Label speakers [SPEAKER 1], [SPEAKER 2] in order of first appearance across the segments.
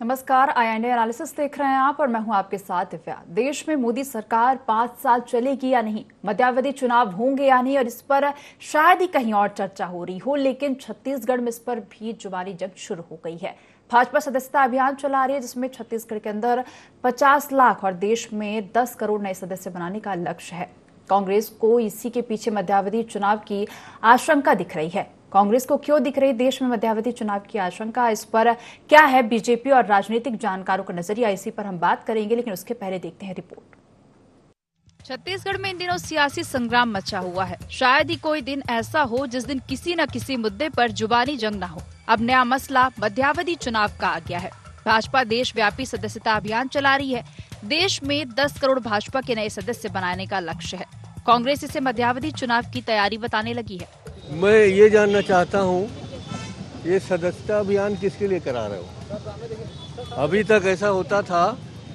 [SPEAKER 1] नमस्कार, INA analysis देख रहे हैं आप और मैं हूं आपके साथ दिव्या। देश में मोदी सरकार 5 साल चलेगी या नहीं, मध्यावधि चुनाव होंगे या नहीं, और इस पर शायद ही कहीं और चर्चा हो रही हो, लेकिन छत्तीसगढ़ में इस पर भी जुबानी जंग शुरू हो गई है। भाजपा सदस्यता अभियान चला रही है, जिसमें छत्तीसगढ़ के अंदर 50 लाख और देश में 10 करोड़ नए सदस्य बनाने का लक्ष्य है। कांग्रेस को इसी के पीछे मध्यावधि चुनाव की आशंका दिख रही है। कांग्रेस को क्यों दिख रही देश में मध्यावधि चुनाव की आशंका, इस पर क्या है बीजेपी और राजनीतिक जानकारों का नजरिया, इसी पर हम बात करेंगे, लेकिन उसके पहले देखते हैं रिपोर्ट। छत्तीसगढ़ में इन दिनों सियासी संग्राम मचा हुआ है। शायद ही कोई दिन ऐसा हो जिस दिन किसी न किसी मुद्दे पर जुबानी जंग न हो। अब नया मसला मध्यावधि चुनाव का आ गया है। भाजपा देशव्यापी सदस्यता अभियान चला रही है। देश में 10 करोड़ भाजपा के नए सदस्य बनाने का लक्ष्य है। कांग्रेस इसे मध्यावधि चुनाव की तैयारी बताने लगी है।
[SPEAKER 2] मैं ये जानना चाहता हूँ, ये सदस्यता अभियान किसके लिए करा रहे हो? अभी तक ऐसा होता था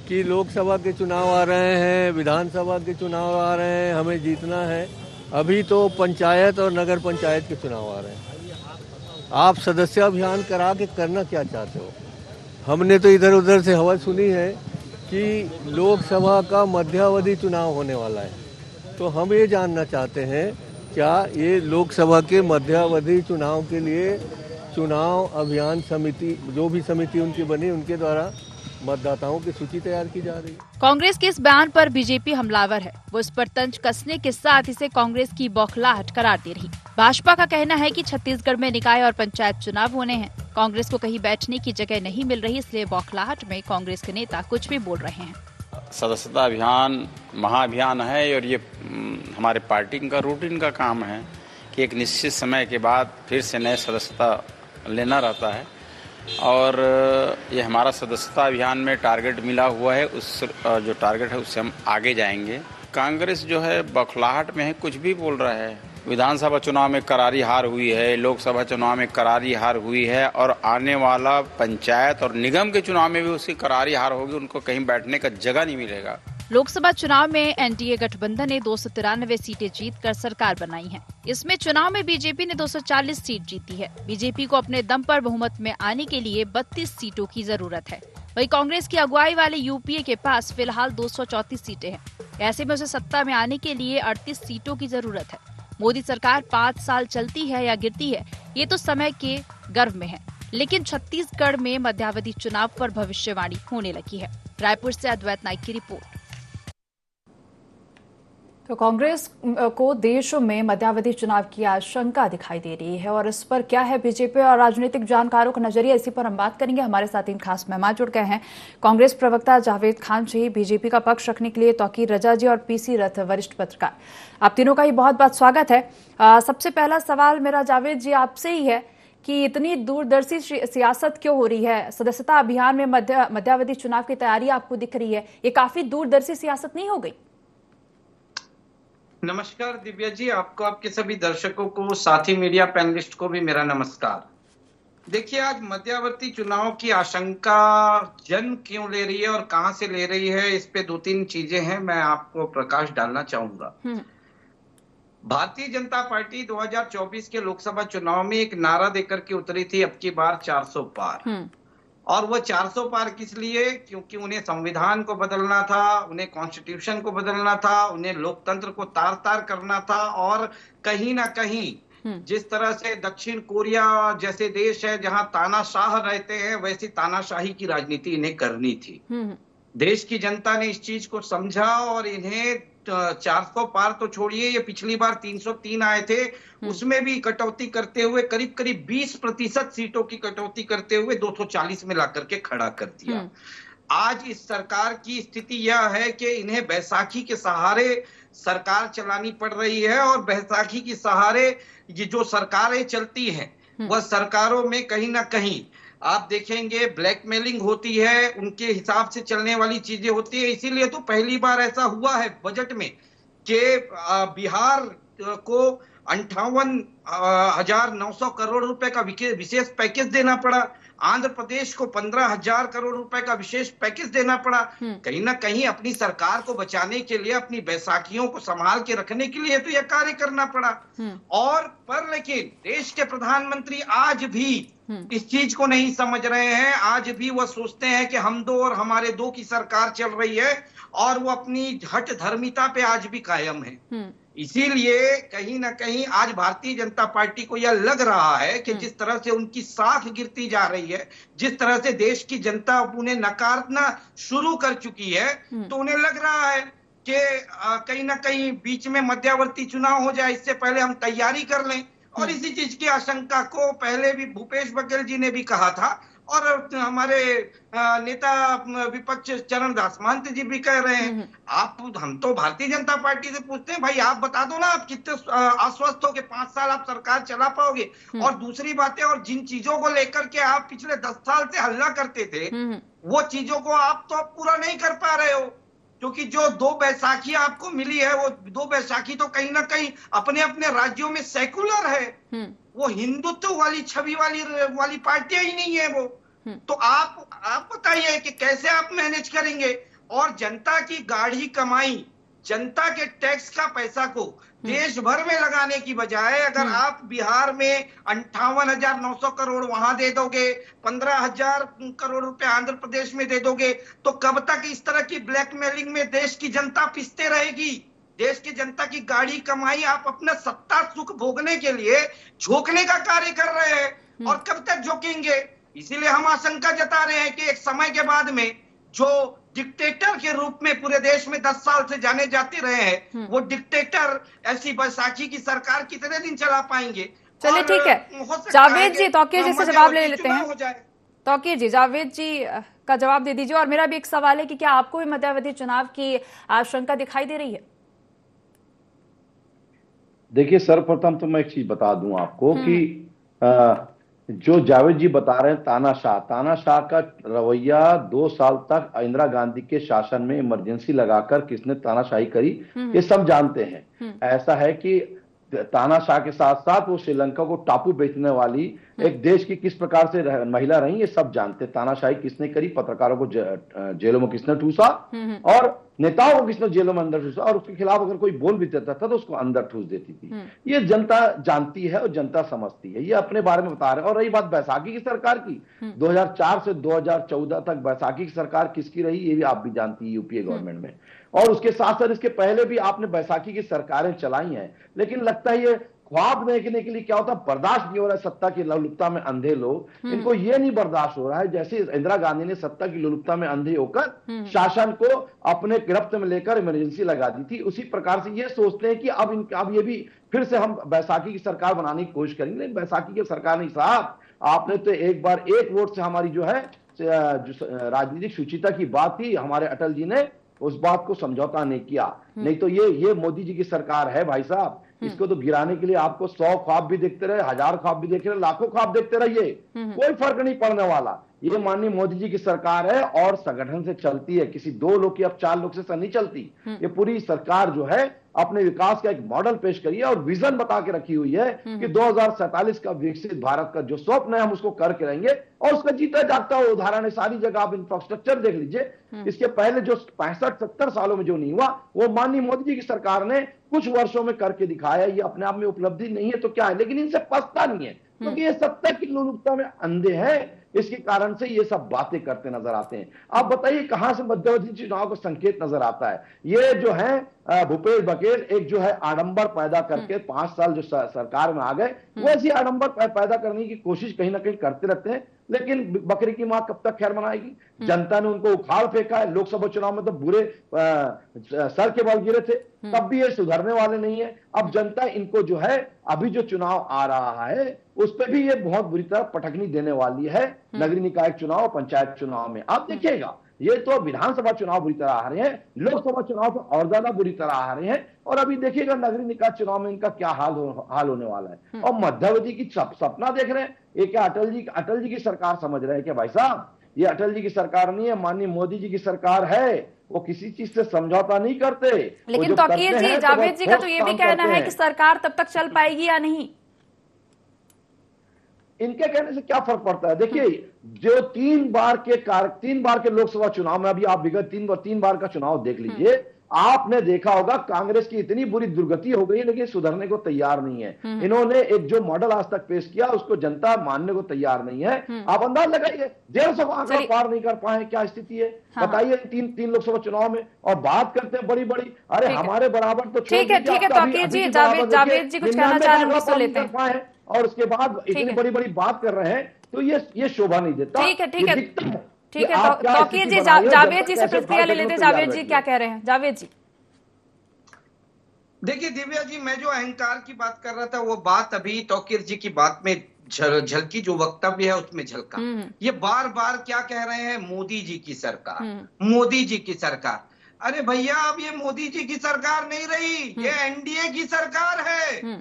[SPEAKER 2] कि लोकसभा के चुनाव आ रहे हैं, विधानसभा के चुनाव आ रहे हैं, हमें जीतना है। अभी तो पंचायत और नगर पंचायत के चुनाव आ रहे हैं। आप सदस्यता अभियान करा के करना क्या चाहते हो? हमने तो इधर उधर से हवा सुनी है कि लोकसभा का मध्यावधि चुनाव होने वाला है, तो हम ये जानना चाहते हैं, क्या ये लोकसभा के मध्यावधि चुनाव के लिए चुनाव अभियान समिति, जो भी समिति उनकी बनी, उनके द्वारा मतदाताओं की सूची तैयार की जा रही है?
[SPEAKER 1] कांग्रेस के इस बयान पर बीजेपी हमलावर है। वो इस पर तंज कसने के साथ इसे कांग्रेस की बौखलाहट करार दे रही। भाजपा का कहना है कि छत्तीसगढ़ में निकाय और पंचायत चुनाव होने हैं। कांग्रेस को कहीं बैठने की जगह नहीं मिल रही, इसलिए बौखलाहट में कांग्रेस के नेता कुछ भी बोल रहे हैं।
[SPEAKER 3] सदस्यता अभियान महाअभियान है और ये हमारे पार्टी का रूटीन का काम है कि एक निश्चित समय के बाद फिर से नए सदस्यता लेना रहता है, और ये हमारा सदस्यता अभियान में टारगेट मिला हुआ है। उस जो टारगेट है उससे हम आगे जाएंगे। कांग्रेस जो है बौखलाहट में है, कुछ भी बोल रहा है। विधानसभा चुनाव में करारी हार हुई है, लोकसभा चुनाव में करारी हार हुई है, और आने वाला पंचायत और निगम के चुनाव में भी उसकी करारी हार होगी। उनको कहीं बैठने का जगह नहीं मिलेगा।
[SPEAKER 1] लोकसभा चुनाव में एनडीए गठबंधन ने 293 सीटें जीतकर सरकार बनाई है। इसमें चुनाव में बीजेपी ने 240 सीट जीती है। बीजेपी को अपने दम पर बहुमत में आने के लिए 32 सीटों की जरूरत है। वहीं कांग्रेस की अगुवाई वाले यूपीए के पास फिलहाल 234 सीटें हैं। ऐसे में उसे सत्ता में आने के लिए 38 सीटों की जरूरत है। मोदी सरकार 5 साल चलती है या गिरती है, ये तो समय के गर्भ में है, लेकिन छत्तीसगढ़ में मध्यावधि चुनाव पर भविष्यवाणी होने लगी है। रायपुर से अद्वैत नाइक की रिपोर्ट। तो कांग्रेस को देश में मध्यावधि चुनाव की आशंका दिखाई दे रही है, और इस पर क्या है बीजेपी और राजनीतिक जानकारों का नजरिया, इसी पर हम बात करेंगे। हमारे साथ 3 खास मेहमान जुड़ गए हैं। कांग्रेस प्रवक्ता जावेद खान जी, बीजेपी का पक्ष रखने के लिए तौकीर रजा जी, और पीसी रथ, वरिष्ठ पत्रकार। आप तीनों का ही बहुत बहुत स्वागत है। सबसे पहला सवाल मेरा जावेद जी आपसे ही है कि इतनी दूरदर्शी सियासत क्यों हो रही है? सदस्यता अभियान में मध्यावधि चुनाव की तैयारी आपको दिख रही है, ये काफी दूरदर्शी सियासत नहीं हो गई?
[SPEAKER 4] नमस्कार दिव्या जी, आपको, आपके सभी दर्शकों को, साथी मीडिया पैनलिस्ट को भी मेरा नमस्कार। देखिए, आज मध्यावधि चुनाव की आशंका जन क्यों ले रही है और कहां से ले रही है, इस पे 2-3 चीजें हैं, मैं आपको प्रकाश डालना चाहूंगा। भारतीय जनता पार्टी 2024 के लोकसभा चुनाव में एक नारा देकर के उतरी थी, अब की बार 400 पार। और वो 400 पार किस लिए? क्योंकि उन्हें संविधान को बदलना था, उन्हें कॉन्स्टिट्यूशन को बदलना था, उन्हें लोकतंत्र को तार तार करना था, और कहीं ना कहीं जिस तरह से दक्षिण कोरिया जैसे देश है जहां तानाशाह रहते हैं, वैसी तानाशाही की राजनीति इन्हें करनी थी। देश की जनता ने इस चीज को समझा और इन्हें 400 पार तो छोड़िए, ये पिछली बार 303 आए थे, उसमें भी कटौती करते हुए करीब करीब 20% सीटों की कटौती करते हुए 240 में लाकर के खड़ा कर दिया। आज इस सरकार की स्थिति यह है कि इन्हें बैसाखी के सहारे सरकार चलानी पड़ रही है, और बैसाखी के सहारे ये जो सरकारें चलती हैं, वह सरकारों में कहीं ना कहीं आप देखेंगे ब्लैकमेलिंग होती है, उनके हिसाब से चलने वाली चीजें होती है। इसीलिए तो पहली बार ऐसा हुआ है बजट में कि बिहार को 58,900 करोड़ रुपए का विशेष पैकेज देना पड़ा। आंध्र प्रदेश को 15,000 करोड़ रुपए का विशेष पैकेज देना पड़ा। कहीं ना कहीं अपनी सरकार को बचाने के लिए, अपनी बैसाखियों को संभाल के रखने के लिए तो यह कार्य करना पड़ा। और पर लेकिन देश के प्रधानमंत्री आज भी इस चीज को नहीं समझ रहे हैं। आज भी वह सोचते हैं कि हम दो और हमारे दो की सरकार चल रही है, और वो अपनी हठ धर्मिता पे आज भी कायम है। इसीलिए कहीं ना कहीं आज भारतीय जनता पार्टी को यह लग रहा है कि जिस तरह से उनकी साख गिरती जा रही है, जिस तरह से देश की जनता उन्हें नकारना शुरू कर चुकी है, तो उन्हें लग रहा है कि कहीं ना कहीं बीच में मध्यावर्ती चुनाव हो जाए, इससे पहले हम तैयारी कर लें। और इसी चीज की आशंका को पहले भी भूपेश बघेल जी ने भी कहा था, और हमारे नेता विपक्ष चरणदास महंत जी भी कह रहे हैं। हम तो भारतीय जनता पार्टी से पूछते हैं, भाई आप बता दो ना, आप कितने आश्वस्त हो कि 5 साल आप सरकार चला पाओगे। और दूसरी बातें, और जिन चीजों को लेकर के आप पिछले 10 साल से हल्ला करते थे, वो चीजों को आप तो पूरा नहीं कर पा रहे हो। क्योंकि जो 2 बैसाखी आपको मिली है, वो 2 बैसाखी तो कहीं ना कहीं अपने अपने राज्यों में सेकुलर है, वो हिंदुत्व वाली छवि वाली पार्टियां ही नहीं है वो। तो आप बताइए कि कैसे आप मैनेज करेंगे। और जनता की गाढ़ी कमाई, जनता के टैक्स का पैसा को देश भर में लगाने की बजाय अगर आप बिहार में 58,900 करोड़ वहां दे दोगे, 15,000 करोड़ रुपए आंध्र प्रदेश में दे दोगे, तो कब तक इस तरह की ब्लैकमेलिंग में देश की जनता पिसते रहेगी। देश की जनता की गाढ़ी कमाई आप अपना सत्ता सुख भोगने के लिए झोंकने का कार्य कर रहे हैं, और कब तक झोंकेंगे। इसीलिए हम आशंका जता रहे हैं कि एक समय के बाद में जो डिक्टेटर के रूप में पूरे देश में 10 साल से जाने जाते रहे हैं, वो डिक्टेटर ऐसी बैसाखी की सरकार कितने दिन चला पाएंगे।
[SPEAKER 1] चलिए ठीक है, जावेद जी तौकीर जी से जवाब ले लेते हैं। तौकीर जी, जावेद जी का जवाब दे दीजिए। और मेरा भी एक सवाल है कि क्या आपको भी मध्यावधि चुनाव की आशंका दिखाई दे रही है?
[SPEAKER 5] देखिए, सर्वप्रथम तो मैं एक चीज बता दूं आपको कि जो जावेद जी बता रहे हैं तानाशाह का रवैया 2 साल तक इंदिरा गांधी के शासन में इमरजेंसी लगाकर किसने तानाशाही करी, ये सब जानते हैं। ऐसा है कि तानाशाह के साथ साथ वो श्रीलंका को टापू बेचने वाली एक देश की किस प्रकार से महिला रही, ये सब जानते। तानाशाही किसने करी, पत्रकारों को जेलों में किसने ठूसा, और नेताओं को किसने जेलों में अंदर ठूसा, और उसके खिलाफ अगर कोई बोल भी देता था तो उसको अंदर ठूस देती थी। ये जनता जानती है और जनता समझती है। ये अपने बारे में बता रहे हैं। और रही बात बैसाखी की सरकार की, 2004 से 2014 तक बैसाखी की सरकार किसकी रही, ये भी आप भी जानती है, यूपीए गवर्नमेंट में। और उसके साथ साथ इसके पहले भी आपने बैसाखी की सरकारें चलाई हैं, लेकिन लगता है ये ख्वाब देखने के लिए क्या होता है, बर्दाश्त नहीं हो रहा है। सत्ता की लोलुपता में अंधे लोग, इनको ये नहीं बर्दाश्त हो रहा है। जैसे इंदिरा गांधी ने सत्ता की लोलुपता में अंधे होकर शासन को अपने गिरफ्त में लेकर इमरजेंसी लगा दी थी, उसी प्रकार से ये सोचते हैं कि अब ये भी फिर से हम बैसाखी की सरकार बनाने की कोशिश करेंगे। बैसाखी की सरकार नहीं साहब, आपने तो एक बार 1 वोट से हमारी जो है राजनीतिक सुचिता की बात थी, हमारे अटल जी ने उस बात को समझौता नहीं किया। नहीं तो ये मोदी जी की सरकार है भाई साहब, इसको तो गिराने के लिए आपको 100 ख्वाब भी देखते रहे, 1000 ख्वाब भी देखते रहे, लाखों ख्वाब देखते रहिए, कोई फर्क नहीं पड़ने वाला। ये माननीय मोदी जी की सरकार है और संगठन से चलती है, किसी 2 लोग की अब 4 लोग से नहीं चलती। ये पूरी सरकार जो है अपने विकास का एक मॉडल पेश करी है और विजन बता के रखी हुई है कि 2047 का विकसित भारत का जो स्वप्न है हम उसको करके रहेंगे। और उसका जीता जागता हुआ उदाहरण है, सारी जगह आप इंफ्रास्ट्रक्चर देख लीजिए। इसके पहले जो 65-70 सालों में जो नहीं हुआ, वो माननीय मोदी जी की सरकार ने कुछ वर्षों में करके दिखाया। ये अपने आप में उपलब्धि नहीं है तो क्या है, लेकिन इनसे पछता नहीं है, क्योंकि ये सत्ता की लोलुपता में अंधे हैं। इसके कारण से ये सब बातें करते नजर आते हैं। आप बताइए कहां से मध्यावधि चुनाव का संकेत नजर आता है। ये जो है भूपेश बघेल एक जो है आडंबर पैदा करके 5 साल जो सरकार में आ गए, वैसी आडंबर पैदा करने की कोशिश कहीं ना कहीं करते रहते हैं। लेकिन बकरी की मां कब तक खैर मनाएगी। जनता ने उनको उखाड़ फेंका है। लोकसभा चुनाव में तो बुरे सर के बल गिरे थे, तब भी ये सुधरने वाले नहीं है। अब जनता इनको जो है अभी जो चुनाव आ रहा है उस पर भी ये बहुत बुरी तरह पटकनी देने वाली है। नगरीय निकाय चुनाव, पंचायत चुनाव में आप देखिएगा, ये तो विधानसभा चुनाव बुरी तरह आ रहे हैं, लोकसभा चुनाव तो और ज्यादा बुरी तरह आ रहे हैं। और अभी देखिएगा नगरीय निकाय चुनाव में इनका क्या हाल होने वाला है। और मध्यावधि की सपना देख रहे हैं। ये क्या अटल जी की सरकार समझ रहे हैं क्या भाई साहब? ये अटल जी की सरकार नहीं है, माननीय मोदी जी की सरकार है। वो किसी चीज से समझौता नहीं करते।
[SPEAKER 1] लेकिन तौकीर जी, जावेद जी का तो ये भी कहना है कि सरकार तब तक चल पाएगी या नहीं।
[SPEAKER 5] इनके कहने से क्या फर्क पड़ता है? देखिए, जो 3 बार के लोकसभा चुनाव में, अभी आप विगत 3 बार का चुनाव देख लीजिए, आपने देखा होगा कांग्रेस की इतनी बुरी दुर्गति हो गई, लेकिन सुधरने को तैयार नहीं है। इन्होंने एक जो मॉडल आज तक पेश किया उसको जनता मानने को तैयार नहीं है। आप अंदाज लगाइए, 150 को आंकड़ा पार नहीं कर पाए, क्या स्थिति है बताइए तीन लोकसभा चुनाव में। और बात करते हैं बड़ी बड़ी, अरे हमारे बराबर तो
[SPEAKER 1] ठीक है तौकीर जी, जावेद जी कुछ कहना चाह रहे हैं
[SPEAKER 5] और उसके बाद इतनी बड़ी बड़ी बात कर रहे हैं, तो ये शोभा नहीं देता।
[SPEAKER 1] ठीक है तौकीर जी, जावेद जी से प्रतिक्रिया ले लेते हैं। जावेद जी क्या कह रहे हैं? जावेद जी
[SPEAKER 4] देखिए दिव्या जी, मैं जो अहंकार की बात कर रहा था वो बात अभी तौकीर जी की बात में झलकी, जो वक्तव्य है उसमें झलका। ये बार बार क्या कह रहे हैं? मोदी जी की सरकार, मोदी जी की सरकार। अरे भैया, अब ये मोदी जी की सरकार नहीं रही, ये एनडीए की सरकार है।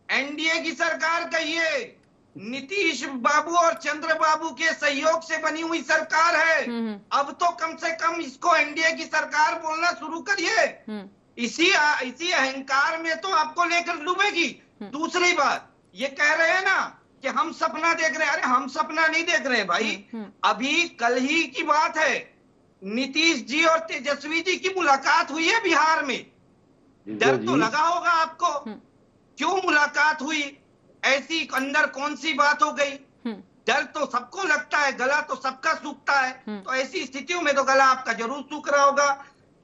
[SPEAKER 4] एनडीए की सरकार कहिए, नीतीश बाबू और चंद्र बाबू के सहयोग से बनी हुई सरकार है। अब तो कम से कम इसको एनडीए की सरकार बोलना शुरू करिए। इसी अहंकार में तो आपको लेकर डूबेगी। दूसरी बात, ये कह रहे हैं ना कि हम सपना देख रहे हैं। अरे हम सपना नहीं देख रहे हैं भाई, अभी कल ही की बात है, नीतीश जी और तेजस्वी जी की मुलाकात हुई है बिहार में। डर तो लगा होगा आपको, क्यों मुलाकात हुई, ऐसी अंदर कौन सी बात हो गई? डर तो सबको लगता है, गला तो सबका सूखता है, तो ऐसी स्थितियों में तो गला आपका जरूर सूख रहा होगा।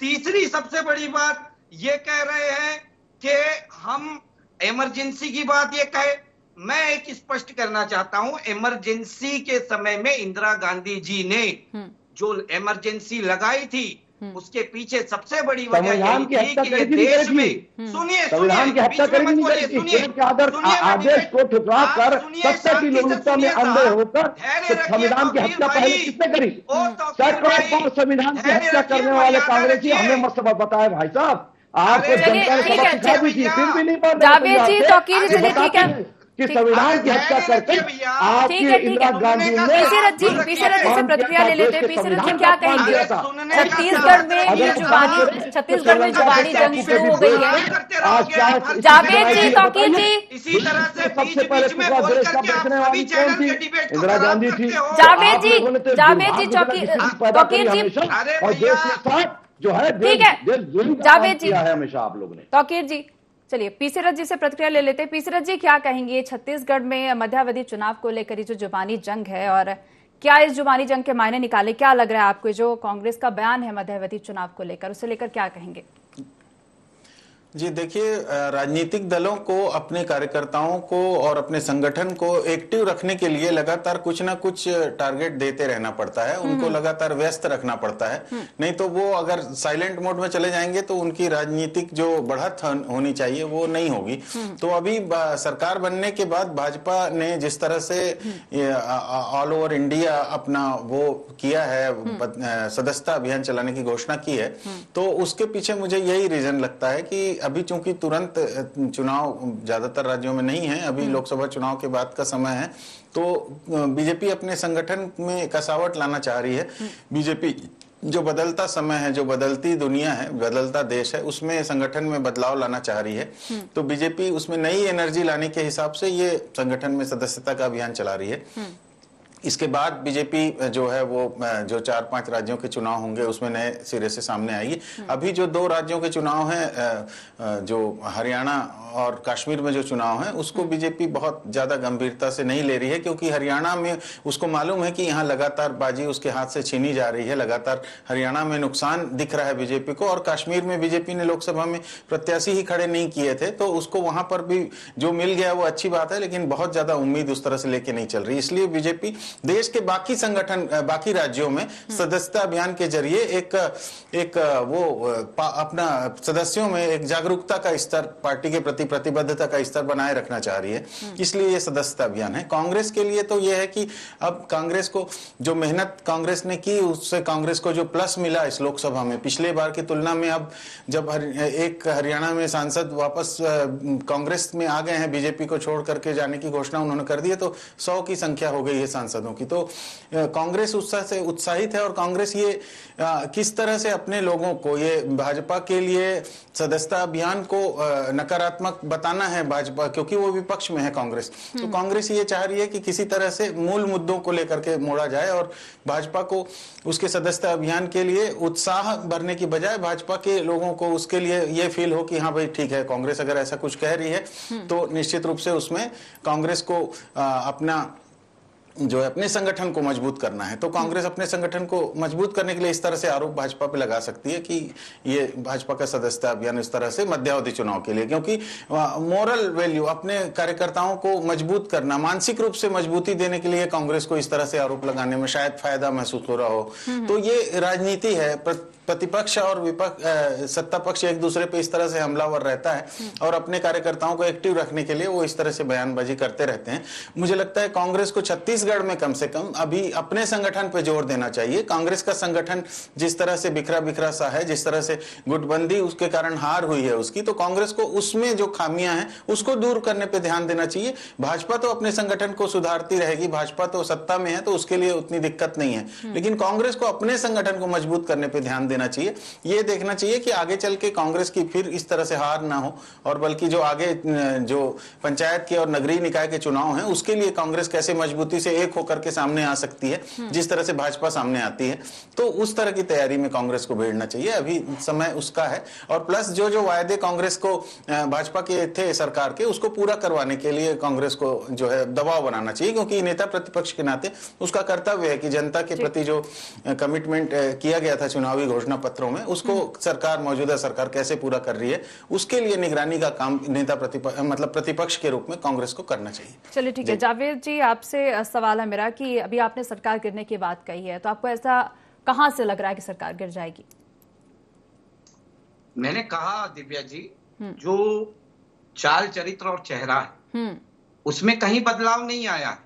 [SPEAKER 4] तीसरी सबसे बड़ी बात ये कह रहे हैं कि हम इमरजेंसी की बात ये कहे। मैं एक स्पष्ट करना चाहता हूं, इमरजेंसी के समय में इंदिरा गांधी जी ने जो इमरजेंसी लगाई थी उसके पीछे सबसे बड़ी वजह यही थी कि ये देश में, सुनिए
[SPEAKER 5] संविधान की हत्या आदेश को ठुकरा कर सत्ता की लोलुपता में अंधे होकर संविधान की हत्या पहले किसने करी? सैकड़ों बार संविधान की हत्या करने वाले कांग्रेसी हमें मत बताए भाई साहब, आपको जनता ने सबक सिखा दी थी, फिर भी नहीं पढ़ रहे।
[SPEAKER 1] जावेद जी तौकीर जी, ठीक है
[SPEAKER 5] कि संविधान की हत्या करके आपकी इंदिरा गांधी ने
[SPEAKER 1] पीसीरथ जी से प्रतिक्रिया ले लेते हैं। पीसीरथ जी क्या कहेंगे? छत्तीसगढ़ में जुबानी जंग शुरू हो गई है। जावेद जी, तौकीर जी,
[SPEAKER 4] इसी तरह से
[SPEAKER 5] सबसे पहले देश का बेचने वाली कौन थी? इंदिरा गांधी थी।
[SPEAKER 1] जावेद जी तौकीर जी,
[SPEAKER 5] और देश के साथ जो है,
[SPEAKER 1] ठीक है जावेद जी,
[SPEAKER 5] हमेशा आप लोग ने।
[SPEAKER 1] तौकीर जी, चलिए पीसीरथ जी से प्रतिक्रिया ले लेते हैं। पीसीरथ जी क्या कहेंगे छत्तीसगढ़ में मध्यावधि चुनाव को लेकर ये जो जुबानी जंग है, और क्या इस जुबानी जंग के मायने निकाले? क्या लग रहा है आपको जो कांग्रेस का बयान है मध्यावधि चुनाव को लेकर, उसे लेकर क्या कहेंगे?
[SPEAKER 6] जी देखिए, राजनीतिक दलों को अपने कार्यकर्ताओं को और अपने संगठन को एक्टिव रखने के लिए लगातार कुछ ना कुछ टारगेट देते रहना पड़ता है, उनको लगातार व्यस्त रखना पड़ता है। नहीं तो वो अगर साइलेंट मोड में चले जाएंगे तो उनकी राजनीतिक जो बढ़त होनी चाहिए वो नहीं होगी। तो अभी सरकार बनने के बाद भाजपा ने जिस तरह से ऑल ओवर इंडिया अपना वो किया है, सदस्यता अभियान चलाने की घोषणा की है, तो उसके पीछे मुझे यही रीजन लगता है कि अभी चूंकि तुरंत चुनाव ज्यादातर राज्यों में नहीं है, अभी लोकसभा चुनाव के बाद का समय है, तो बीजेपी अपने संगठन में कसावट लाना चाह रही है। बीजेपी जो बदलता समय है, जो बदलती दुनिया है, बदलता देश है, उसमें संगठन में बदलाव लाना चाह रही है। तो बीजेपी उसमें नई एनर्जी लाने के हिसाब से ये संगठन में सदस्यता का अभियान चला रही है। इसके बाद बीजेपी जो है वो जो 4-5 राज्यों के चुनाव होंगे उसमें नए सिरे से सामने आएगी। अभी जो 2 राज्यों के चुनाव हैं, जो हरियाणा और कश्मीर में जो चुनाव है, उसको बीजेपी बहुत ज्यादा गंभीरता से नहीं ले रही है, क्योंकि हरियाणा में उसको मालूम है कि यहाँ लगातार बाजी उसके हाथ से छीनी जा रही है, लगातार हरियाणा में नुकसान दिख रहा है बीजेपी को, और कश्मीर में बीजेपी ने लोकसभा में प्रत्याशी ही खड़े नहीं किए थे, तो उसको वहां पर भी जो मिल गया वो अच्छी बात है, लेकिन बहुत ज्यादा उम्मीद उस तरह से लेके नहीं चल रही। इसलिए बीजेपी देश के बाकी संगठन, बाकी राज्यों में सदस्यता अभियान के जरिए एक वो अपना सदस्यों में एक जागरूकता का स्तर, पार्टी के प्रति प्रतिबद्धता का स्तर बनाए रखना चाह रही है, इसलिए ये सदस्यता अभियान है। कांग्रेस के लिए तो ये है कि अब कांग्रेस को जो मेहनत कांग्रेस ने की, उससे कांग्रेस को जो प्लस मिला इस लोकसभा में पिछले बार की तुलना में, अब जब एक हरियाणा में सांसद वापस कांग्रेस में आ गए हैं, बीजेपी को छोड़ करके जाने की घोषणा उन्होंने कर दी है, तो 100 की संख्या हो गई है सांसद सांसदों की। तो कांग्रेस उत्साह से उत्साहित है और कांग्रेस ये किस तरह से अपने लोगों को, ये भाजपा के लिए सदस्यता अभियान को नकारात्मक बताना है भाजपा, क्योंकि वो विपक्ष में है कांग्रेस, तो कांग्रेस ये चाह रही है कि किसी तरह से मूल मुद्दों को लेकर के मोड़ा जाए और भाजपा को उसके सदस्यता अभियान के लिए उत्साह भरने की बजाय भाजपा के लोगों को उसके लिए ये फील हो कि हाँ भाई ठीक है, कांग्रेस अगर ऐसा कुछ कह रही है तो निश्चित रूप से उसमें कांग्रेस को अपना जो है अपने संगठन को मजबूत करना है। तो कांग्रेस अपने संगठन को मजबूत करने के लिए इस तरह से आरोप भाजपा पे लगा सकती है कि ये भाजपा का सदस्यता अभियान इस तरह से मध्यावधि चुनाव के लिए, क्योंकि मोरल वैल्यू, अपने कार्यकर्ताओं को मजबूत करना, मानसिक रूप से मजबूती देने के लिए कांग्रेस को इस तरह से आरोप लगाने में शायद फायदा महसूस हो रहा हो। तो ये राजनीति है, प्रतिपक्ष और विपक्ष, सत्ता पक्ष एक दूसरे पे इस तरह से हमलावर रहता है और अपने कार्यकर्ताओं को एक्टिव रखने के लिए वो इस तरह से बयानबाजी करते रहते हैं। मुझे लगता है कांग्रेस को छत्तीसगढ़ में कम से कम अभी अपने संगठन पे जोर देना चाहिए। कांग्रेस का संगठन जिस तरह से बिखरा बिखरा सा है, जिस तरह से गुटबंदी उसके कारण हार हुई है उसकी, तो कांग्रेस को उसमें जो खामियां हैं उसको दूर करने पे ध्यान देना चाहिए। भाजपा तो अपने संगठन को सुधारती रहेगी, भाजपा तो सत्ता में है तो उसके लिए उतनी दिक्कत नहीं है, लेकिन कांग्रेस को अपने संगठन को मजबूत करने पे ध्यान देना चाहिए। ये देखना चाहिए कि आगे चल के कांग्रेस की फिर इस तरह से हार ना हो, और बल्कि जो आगे जो पंचायत के और नगरीय निकाय के चुनाव हैं उसके लिए कांग्रेस कैसे मजबूती से एक होकर के सामने आ सकती है, जिस तरह से भाजपा सामने आती है, तो उस तरह की तैयारी में कांग्रेस को भिड़ना चाहिए। अभी समय उसका है, और प्लस जो जो वायदे कांग्रेस को भाजपा के थे सरकार के, उसको पूरा करवाने के लिए कांग्रेस को जो है दबाव बनाना चाहिए, क्योंकि नेता प्रतिपक्ष के नाते उसका कर्तव्य है कि जनता के प्रति जो कमिटमेंट किया गया था चुनावी घोषणा पत्रों में, उसको सरकार, मौजूदा सरकार कैसे पूरा कर रही है, उसके लिए निगरानी का काम नेता प्रतिपक्ष के रूप में कांग्रेस को करना चाहिए।
[SPEAKER 1] चलिए ठीक है, जावेद जी आपसे सवाल है मेरा कि अभी आपने सरकार गिरने की बात कही है, तो आपको ऐसा कहां से लग रहा है कि सरकार गिर जाएगी?
[SPEAKER 4] मैंने कहा दिव्या जी, जो चाल चरित्र और चेहरा है उसमें कहीं बदलाव नहीं आया।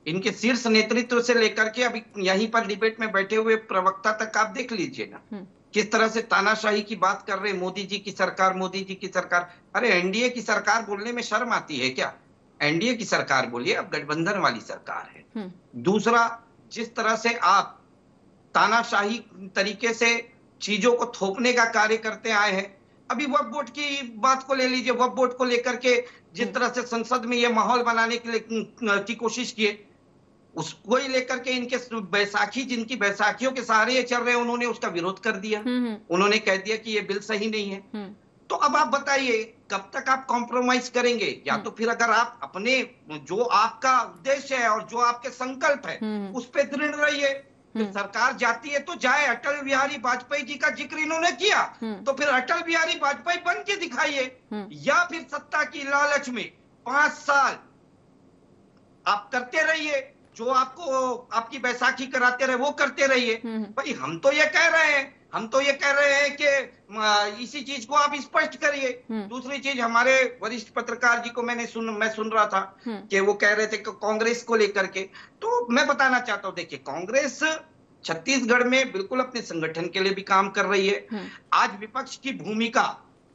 [SPEAKER 4] इनके शीर्ष नेतृत्व से लेकर के अभी यहीं पर डिबेट में बैठे हुए प्रवक्ता तक आप देख लीजिए ना, किस तरह से तानाशाही की बात कर रहे हैं। मोदी जी की सरकार, मोदी जी की सरकार। अरे एनडीए की सरकार बोलने में शर्म आती है क्या? एनडीए की सरकार बोलिए, अब गठबंधन वाली सरकार है। दूसरा, जिस तरह से आप तानाशाही तरीके से चीजों को थोपने का कार्य करते आए हैं, अभी वक्फ बोर्ड की बात को ले लीजिए। वक्फ बोर्ड को लेकर के जिस तरह से संसद में ये माहौल बनाने के लिए की कोशिश किए, उसको ही लेकर के इनके बैसाखी, जिनकी बैसाखियों के सहारे ये चल रहे हैं, उन्होंने उसका विरोध कर दिया। उन्होंने कह दिया कि ये बिल सही नहीं है। तो अब आप बताइए कब तक आप कॉम्प्रोमाइज करेंगे? या तो फिर अगर आप अपने जो आपका उद्देश्य है और जो आपके संकल्प है उस पर दृढ़ रहिए। फिर सरकार जाती है तो जाए। अटल बिहारी वाजपेयी जी का जिक्र इन्होंने किया, तो फिर अटल बिहारी वाजपेयी बन के दिखाइए। या फिर सत्ता की लालच में 5 साल आप करते रहिए, जो आपको आपकी बैसाखी कराते रहे वो करते रहिए। भाई हम तो ये कह रहे हैं, कि इसी चीज को आप स्पष्ट करिए। दूसरी चीज, हमारे वरिष्ठ पत्रकार जी को मैं सुन रहा था कि वो कह रहे थे कि कांग्रेस को लेकर के, तो मैं बताना चाहता हूं, देखिए कांग्रेस छत्तीसगढ़ में बिल्कुल अपने संगठन के लिए भी काम कर रही है। आज विपक्ष की भूमिका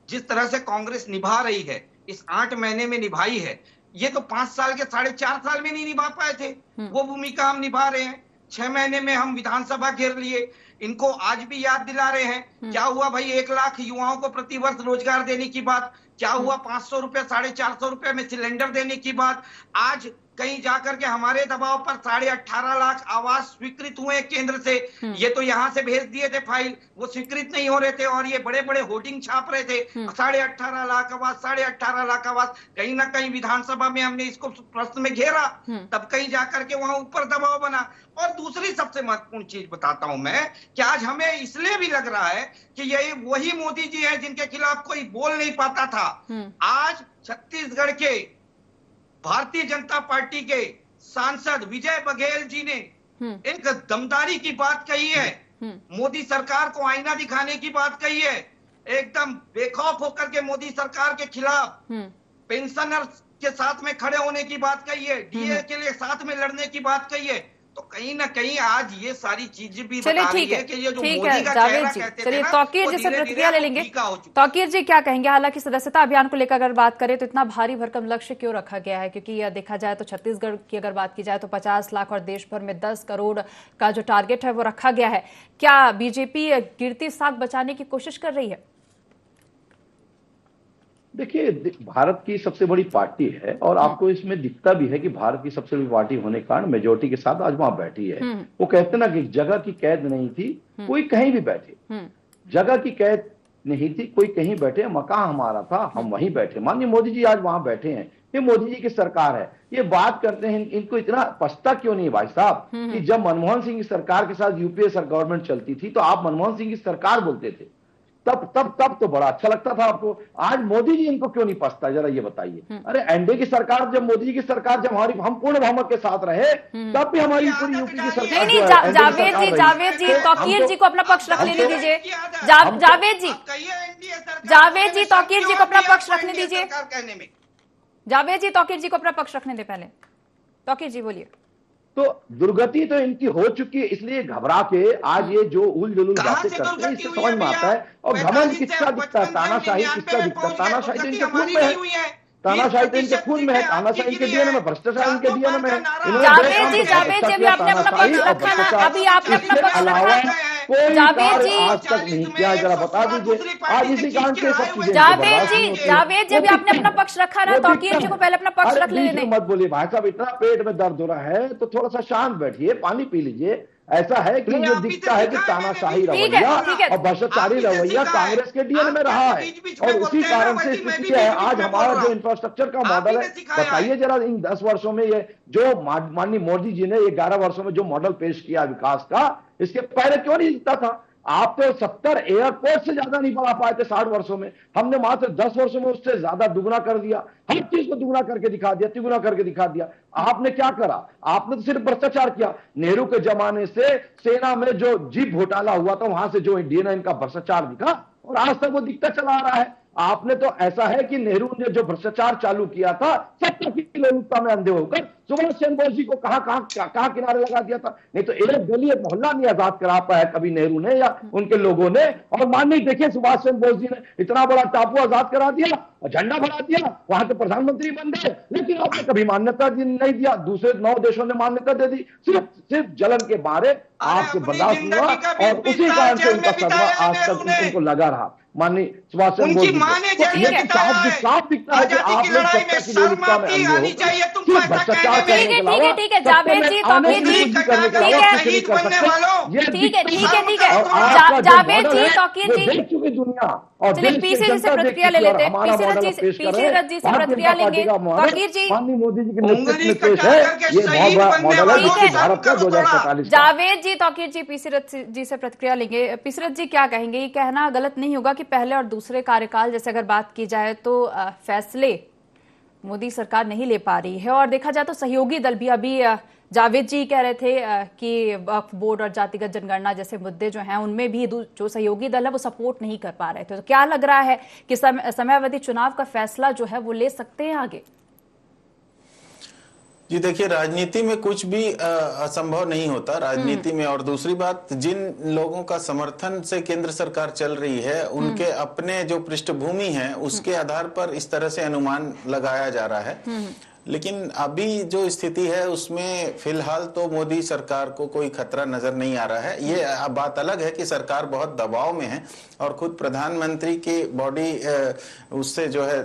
[SPEAKER 4] जिस तरह से कांग्रेस निभा रही है, इस 8 महीने में निभाई है, ये तो 5 साल के 4.5 साल में नहीं निभा पाए थे। वो भूमिका हम निभा रहे हैं। 6 महीने में हम विधानसभा घेर लिए। इनको आज भी याद दिला रहे हैं। क्या हुआ भाई? 1 लाख युवाओं को प्रतिवर्ष रोजगार देने की बात, क्या हुआ 500 रुपए, 450 रुपए में सिलेंडर देने की बात। आज कहीं जाकर के हमारे दबाव पर 18.5 लाख आवास स्वीकृत हुए केंद्र से। ये तो यहाँ से भेज दिए थे फाइल, वो स्वीकृत नहीं हो रहे थे और ये बड़े बड़े होर्डिंग छाप रहे थे, 18.5 लाख आवास, 18.5 लाख आवास। कहीं ना कहीं विधानसभा में हमने इसको प्रश्न में घेरा, तब कहीं जाकर के वहां ऊपर दबाव बना। और दूसरी सबसे महत्वपूर्ण चीज बताता हूं मैं, कि आज हमें इसलिए भी लग रहा है कि यही वही मोदी जी है जिनके खिलाफ कोई बोल नहीं पाता था। आज छत्तीसगढ़ के भारतीय जनता पार्टी के सांसद विजय बघेल जी ने एक दमदारी की बात कही है, मोदी सरकार को आईना दिखाने की बात कही है, एकदम बेखौफ होकर के मोदी सरकार के खिलाफ पेंशनर के साथ में खड़े होने की बात कही है, डीए के लिए साथ में लड़ने की बात कही है। तो कहीं ना कहीं आज ये सारी चीजें भी
[SPEAKER 1] चलिए
[SPEAKER 4] बता रही
[SPEAKER 1] ठीक
[SPEAKER 4] है
[SPEAKER 1] है,
[SPEAKER 4] कि ये जो
[SPEAKER 1] ठीक
[SPEAKER 4] मोदी
[SPEAKER 1] है
[SPEAKER 4] का
[SPEAKER 1] जावेद
[SPEAKER 4] चेहरा
[SPEAKER 1] जी,
[SPEAKER 4] कहते थे
[SPEAKER 1] चलिए
[SPEAKER 4] ना,
[SPEAKER 1] तौकीर
[SPEAKER 4] वो
[SPEAKER 1] जी से
[SPEAKER 4] धीरे-धीरे
[SPEAKER 1] प्रतिक्रिया ले
[SPEAKER 4] वो
[SPEAKER 1] लेंगे।
[SPEAKER 4] फीका हो चुका है।
[SPEAKER 1] तौकीर जी क्या कहेंगे, हालांकि सदस्यता अभियान को लेकर अगर बात करें तो इतना भारी भरकम लक्ष्य क्यों रखा गया है? क्योंकि यह देखा जाए तो छत्तीसगढ़ की अगर बात की जाए तो 50 लाख और देश भर में 10 करोड़ का जो टारगेट है वो रखा गया है। क्या बीजेपी गिरती साख बचाने की कोशिश कर रही है?
[SPEAKER 5] देखिए, भारत की सबसे बड़ी पार्टी है और आपको इसमें दिखता भी है कि भारत की सबसे बड़ी पार्टी होने के कारण मेजोरिटी के साथ आज वहां बैठी है। वो कहते ना कि जगह की कैद नहीं थी, कोई कहीं भी बैठे, जगह की कैद नहीं थी, कोई कहीं बैठे, मकान हमारा था, हम वहीं बैठे। माननीय मोदी जी आज वहां बैठे हैं, ये मोदी जी की सरकार है। ये बात करते हैं, इनको इतना पछता क्यों नहीं भाई साहब कि जब मनमोहन सिंह की सरकार के साथ यूपीए गवर्नमेंट चलती थी तो आप मनमोहन सिंह की सरकार बोलते थे, तब तो बड़ा अच्छा लगता था आपको। आज मोदी जी इनको क्यों नहीं पछता, जरा ये बताइए। अरे एनडीए की सरकार, जब मोदी जी की सरकार, जब हमारी हम पूर्ण बहुमत के साथ रहे, तब भी हमारी पूरी यूपी की सरकार
[SPEAKER 1] नहीं, जावेद जी तौकीर जी को अपना पक्ष रखने दीजिए। जावेद जी तौकीर जी को अपना पक्ष रखने दीजिए। जावेद जी तौकीर जी को अपना पक्ष रखने दे पहले। तौकीर जी बोलिए।
[SPEAKER 5] तो दुर्गति तो इनकी हो चुकी है, इसलिए घबरा के आज ये जो उल जुलूल बातें करते हैं, इससे समझ में आता है। और घमंड किसका दिखता है, तानाशाही किसका दिखता है? तानाशाही तो इनके खून में है, तानाशाही तो इनके खून में है, तानाशाही इनके डीएनए में, भ्रष्टाचार इनके डीएनए में है।
[SPEAKER 1] जावेद जी अभी आपने अपना पक्ष रखा ना, अभी आपने अपना पक्ष रखा।
[SPEAKER 5] कोई
[SPEAKER 1] जावेद जी
[SPEAKER 5] आज तक नहीं किया, जरा बता दीजिए। आज इसी कारण से सब चीजें
[SPEAKER 1] जावेद जी अभी आपने अपना पक्ष रखा ना, तौकीर जी को पहले अपना पक्ष रख लेने।
[SPEAKER 5] मत बोलिए भाई साहब, इतना पेट में दर्द हो रहा है तो थोड़ा सा शांत बैठिए, पानी पी लीजिए। ऐसा है कि जो दिखता है कि तानाशाही रवैया और भ्रष्टाचारी रवैया कांग्रेस के डीएनए में रहा है और उसी कारण से स्थिति है। आज हमारा जो इंफ्रास्ट्रक्चर का मॉडल है, बताइए जरा, इन 10 वर्षों में ये जो माननीय मोदी जी ने 11 वर्षों में जो मॉडल पेश किया विकास का, इसके पहले क्यों नहीं दिखता था? आप तो 70 एयरपोर्ट से ज्यादा नहीं बढ़ा पाए थे 60 वर्षों में, हमने मात्र 10 वर्षों में उससे ज्यादा दुगना कर दिया। हर चीज को दुगना करके दिखा दिया, तिगुना करके दिखा दिया। आपने क्या करा? आपने तो सिर्फ भ्रष्टाचार किया। नेहरू के जमाने से सेना में जो जीप घोटाला हुआ था, वहां से जो डीएनए इनका भ्रष्टाचार दिखा और आज तक वो दिखता चला आ रहा है। आपने तो ऐसा है कि नेहरू ने जो भ्रष्टाचार चालू किया था, 70 की लोलुपता में अंधे होकर सुभाष चंद्र बोस जी को कहां किनारे लगा दिया था। नहीं तो एक गली एक मोहल्ला नहीं आजाद करा पाया कभी नेहरू ने या उनके लोगों ने। और माननीय देखिए, सुभाष चंद्र बोस जी ने इतना बड़ा टापू आजाद करा दिया, झंडा फहरा दिया, वहां के प्रधानमंत्री बन गए, लेकिन आपने कभी मान्यता नहीं दिया। दूसरे 9 देशों ने मान्यता दे दी, सिर्फ जलन के बारे आपके बर्दाश्त हुआ और उसी कारण से उनका सदमा आज तक उनको लगा रहा। माननीय सुभाष चंद्र बोस जी साफ दिखता है कि आप लोग सत्ता की लोलुपता में अंधे हो, सिर्फ भ्रष्टाचार करने के अलावा
[SPEAKER 1] ठीक है जावेद जी, तौकीर जी, जावेद जी, तौकीर जी,
[SPEAKER 5] देख चुकी दुनिया और
[SPEAKER 1] पीसी जी से प्रतिक्रिया ले लेते हैं। पीसी जी से प्रतिक्रिया लेंगे। तौकीर जी,
[SPEAKER 5] माननीय मोदी जी के नेतृत्व में पेश है ये बहुत मॉडल है भारत का 2045।
[SPEAKER 1] जावेद जी, तौकीर जी, पीसी जी से प्रतिक्रिया लेंगे। पीसी जी क्या कहेंगे? ये कहना गलत नहीं होगा कि पहले और दूसरे कार्यकाल जैसे अगर बात की जाए तो फैसले मोदी सरकार नहीं ले पा रही है और देखा जाए तो सहयोगी दल भी, अभी जावेद जी कह रहे थे कि वक्फ बोर्ड और जातिगत जनगणना जैसे मुद्दे जो हैं उनमें भी जो सहयोगी दल है वो सपोर्ट नहीं कर पा रहे थे। तो क्या लग रहा है कि समयावधि चुनाव का फैसला जो है वो ले सकते हैं आगे?
[SPEAKER 6] जी देखिए, राजनीति में कुछ भी असंभव नहीं होता राजनीति में। और दूसरी बात, जिन लोगों का समर्थन से केंद्र सरकार चल रही है उनके अपने जो पृष्ठभूमि है उसके आधार पर इस तरह से अनुमान लगाया जा रहा है। लेकिन अभी जो स्थिति है उसमें फिलहाल तो मोदी सरकार को कोई खतरा नजर नहीं आ रहा है। ये बात अलग है कि सरकार बहुत दबाव में है और खुद प्रधानमंत्री की बॉडी उससे जो है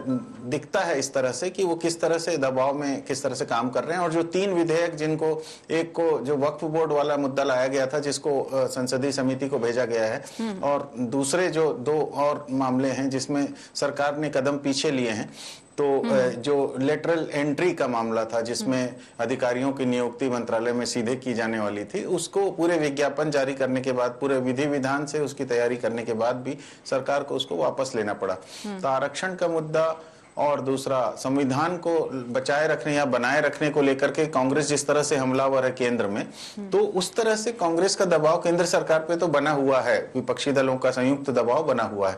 [SPEAKER 6] दिखता है इस तरह से कि वो किस तरह से दबाव में किस तरह से काम कर रहे हैं। और जो 3 विधेयक, जिनको एक को जो वक्फ बोर्ड वाला मुद्दा लाया गया था जिसको संसदीय समिति को भेजा गया है और दूसरे जो 2 और मामले हैं जिसमें सरकार ने कदम पीछे लिए हैं, तो जो लेटरल एंट्री का मामला था जिसमें अधिकारियों की नियुक्ति मंत्रालय में सीधे की जाने वाली थी, उसको पूरे विज्ञापन जारी करने के बाद, पूरे विधि विधान से उसकी तैयारी करने के बाद भी सरकार को उसको वापस लेना पड़ा। तो आरक्षण का मुद्दा और दूसरा संविधान को बचाए रखने या बनाए रखने को लेकर के कांग्रेस जिस तरह से हमलावर है केंद्र में, तो उस तरह से कांग्रेस का दबाव केंद्र सरकार पे तो बना हुआ है, विपक्षी दलों का संयुक्त दबाव बना हुआ है।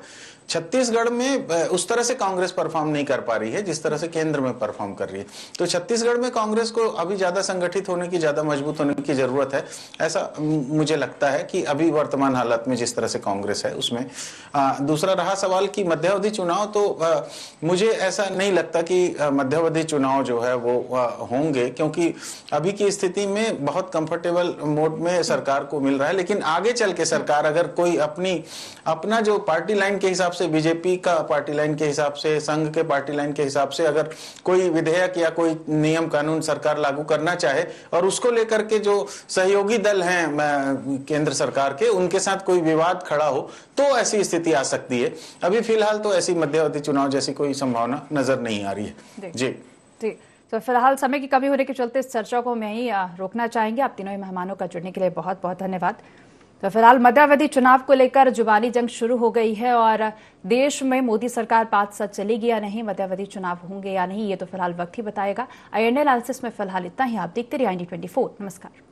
[SPEAKER 6] छत्तीसगढ़ में उस तरह से कांग्रेस परफॉर्म नहीं कर पा रही है जिस तरह से केंद्र में परफॉर्म कर रही है। तो छत्तीसगढ़ में कांग्रेस को अभी ज्यादा संगठित होने की, ज्यादा मजबूत होने की जरूरत है, ऐसा मुझे लगता है कि अभी वर्तमान हालत में जिस तरह से कांग्रेस है उसमें। दूसरा रहा सवाल कि मध्यावधि चुनाव, तो मुझे ऐसा नहीं लगता कि मध्यावधि चुनाव जो है वो होंगे, क्योंकि अभी की स्थिति में बहुत कंफर्टेबल मोड में सरकार को मिल रहा है। लेकिन आगे चल के सरकार अगर कोई अपना जो पार्टी लाइन के हिसाब से, बीजेपी का पार्टी लाइन के हिसाब से, संघ के पार्टी लाइन के हिसाब से अगर कोई विधेयक या कोई नियम कानून सरकार लागू करना चाहे और उसको लेकर के जो सहयोगी दल हैं केंद्र सरकार के, उनके साथ कोई विवाद खड़ा हो, तो ऐसी स्थिति आ सकती है। अभी फिलहाल तो ऐसी मध्यावधि चुनाव जैसी कोई संभावना नजर नहीं आ रही है। जी
[SPEAKER 1] तो फिलहाल समय की कमी होने के चलते इस चर्चा को मैं ही रोकना चाहेंगे। आप तीनों ही मेहमानों का जुड़ने के लिए बहुत बहुत धन्यवाद। तो फिलहाल मध्यावधि चुनाव को लेकर जुबानी जंग शुरू हो गई है और देश में मोदी सरकार 5 साल चलेगी या नहीं, मध्यावधि चुनाव होंगे या नहीं, ये तो फिलहाल वक्त ही बताएगा। INA एनालिसिस में फिलहाल इतना ही। आप देखते रहिए IND24। नमस्कार।